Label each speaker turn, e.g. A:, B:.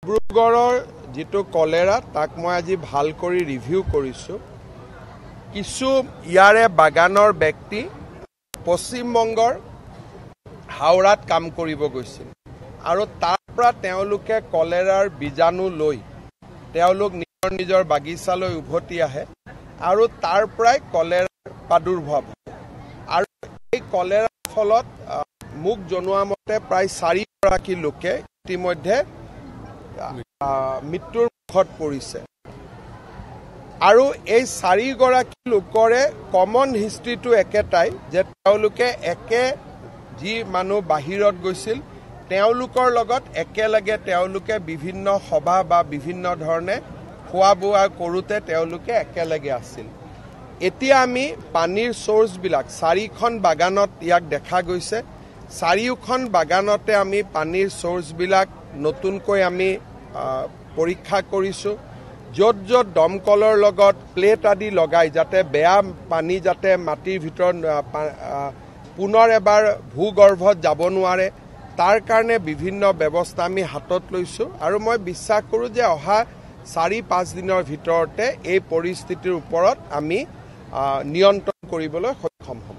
A: ডিব্ৰুগড়ৰ যেটো কলেৰা তাক মই আজি ভাল কৰি ৰিভিউ কৰিছো। কিছু ইয়াৰে বাগানৰ ব্যক্তি পশ্চিম বংগৰ হাওড়াত কাম কৰিব গৈছিল আৰু তাৰ পৰা তেওঁলোকে কলেৰাৰ বীজাণু লৈ তেওঁলোক নিজৰ বাগিচালৈ উভতি আহে আৰু তাৰ পৰাই কলেৰাৰ প্ৰাদুৰ্ভাৱ হয়। আৰু এই কলেৰাৰ ফলত মোক জনোৱা মতে প্ৰায় 4 গৰাকী লোকে ইতিমধ্যে মৃত্যুৰ মুখত পৰিছে আৰু এই 4 গৰাকী লোকৰে কমন হিষ্ট্ৰীটো একেটাই যে তেওঁলোকে যি মানুহ বাহিৰত গৈছিল তেওঁলোকৰ লগত একেলগে তেওঁলোকে বিভিন্ন সভা বা বিভিন্ন ধৰণে খোৱা বোৱা কৰোতে তেওঁলোকে একেলগে আছিল। এতিয়া আমি পানীৰ সোৰ্সবিলাক 4খন বাগানত ইয়াক দেখা গৈছে। 4খন বাগানতে আমি পানীৰ সোৰ্সবিলাক নতুনকৈ আমি পৰীক্ষা কৰিছো। য'ত য'ত দমকলৰ লগত প্লেট আদি লগাই যাতে বেয়া পানী যাতে মাটিৰ ভিতৰত পুনৰ এবাৰ ভূগৰ্ভত যাব নোৱাৰে তাৰ কাৰণে বিভিন্ন ব্যৱস্থা আমি হাতত লৈছো আৰু মই বিশ্বাস কৰোঁ যে অহা 4-5 দিনৰ ভিতৰতে এই পৰিস্থিতিৰ ওপৰত আমি নিয়ন্ত্ৰণ কৰিবলৈ সক্ষম হ'ম।